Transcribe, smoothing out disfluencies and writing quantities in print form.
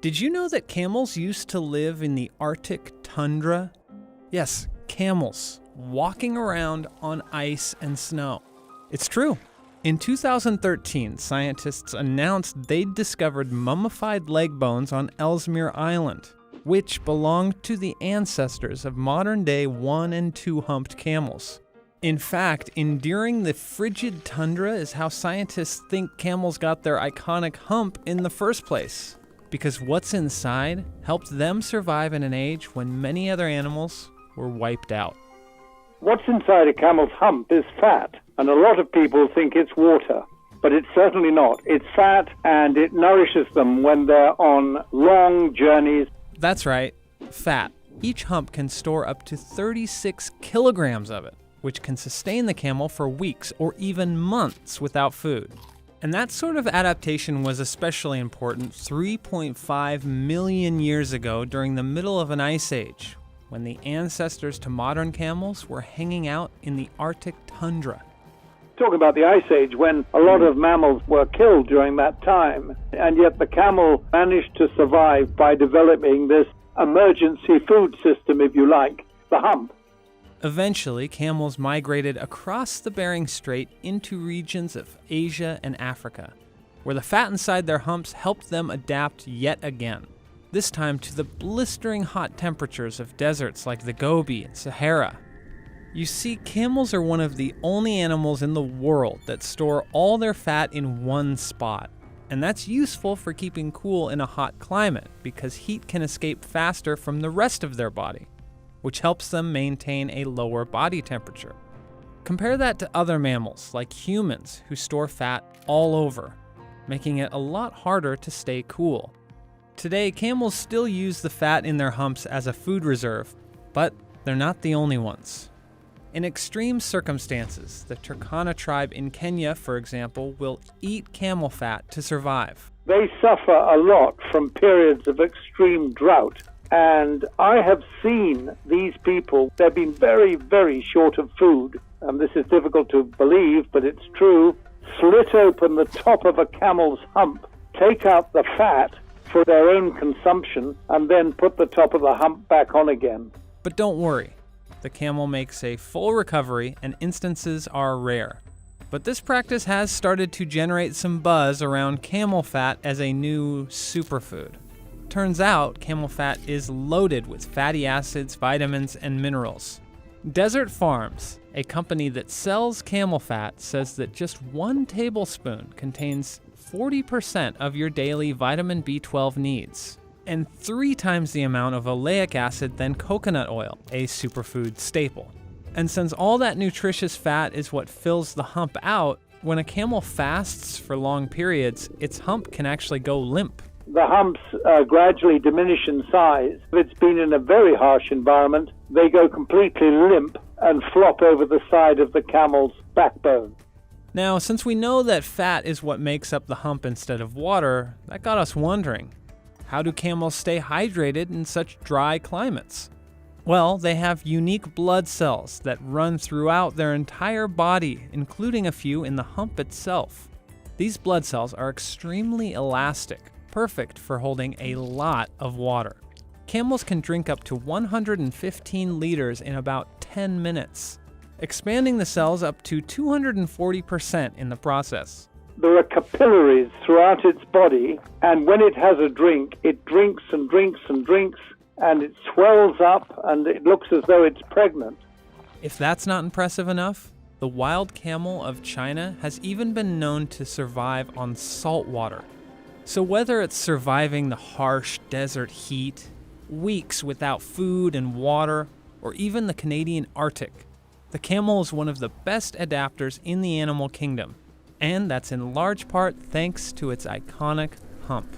Did you know that camels used to live in the Arctic tundra? Yes, camels, walking around on ice and snow. It's true. In 2013, scientists announced they'd discovered mummified leg bones on Ellesmere Island, which belonged to the ancestors of modern-day 1- and 2-humped camels. In fact, enduring the frigid tundra is how scientists think camels got their iconic hump in the first place, because what's inside helped them survive in an age when many other animals were wiped out. What's inside a camel's hump is fat, and a lot of people think it's water, but it's certainly not. It's fat, and it nourishes them when they're on long journeys. That's right, fat. Each hump can store up to 36 kilograms of it, which can sustain the camel for weeks or even months without food. And that sort of adaptation was especially important 3.5 million years ago during the middle of an ice age, when the ancestors to modern camels were hanging out in the Arctic tundra. Talking about the Ice Age, when a lot of mammals were killed during that time, and yet the camel managed to survive by developing this emergency food system, if you like, the hump. Eventually, camels migrated across the Bering Strait into regions of Asia and Africa, where the fat inside their humps helped them adapt yet again, this time to the blistering hot temperatures of deserts like the Gobi and Sahara. You see, camels are one of the only animals in the world that store all their fat in one spot. And that's useful for keeping cool in a hot climate because heat can escape faster from the rest of their body, which helps them maintain a lower body temperature. Compare that to other mammals like humans who store fat all over, making it a lot harder to stay cool. Today, camels still use the fat in their humps as a food reserve, but they're not the only ones. In extreme circumstances, the Turkana tribe in Kenya, for example, will eat camel fat to survive. They suffer a lot from periods of extreme drought. And I have seen these people, they've been very, very short of food. And this is difficult to believe, but it's true. Slit open the top of a camel's hump, take out the fat for their own consumption, and then put the top of the hump back on again. But don't worry. The camel makes a full recovery, and instances are rare. But this practice has started to generate some buzz around camel fat as a new superfood. Turns out, camel fat is loaded with fatty acids, vitamins, and minerals. Desert Farms, a company that sells camel fat, says that just 1 tablespoon contains 40% of your daily vitamin B12 needs, and 3 times the amount of oleic acid than coconut oil, a superfood staple. And since all that nutritious fat is what fills the hump out, when a camel fasts for long periods, its hump can actually go limp. The humps gradually diminish in size. If it's been in a very harsh environment, they go completely limp and flop over the side of the camel's backbone. Now, since we know that fat is what makes up the hump instead of water, that got us wondering. How do camels stay hydrated in such dry climates? Well, they have unique blood cells that run throughout their entire body, including a few in the hump itself. These blood cells are extremely elastic, perfect for holding a lot of water. Camels can drink up to 115 liters in about 10 minutes, expanding the cells up to 240% in the process. There are capillaries throughout its body, and when it has a drink, it drinks and drinks and drinks, and it swells up, and it looks as though it's pregnant. If that's not impressive enough, the wild camel of China has even been known to survive on salt water. So whether it's surviving the harsh desert heat, weeks without food and water, or even the Canadian Arctic, the camel is one of the best adapters in the animal kingdom. And that's in large part thanks to its iconic hump.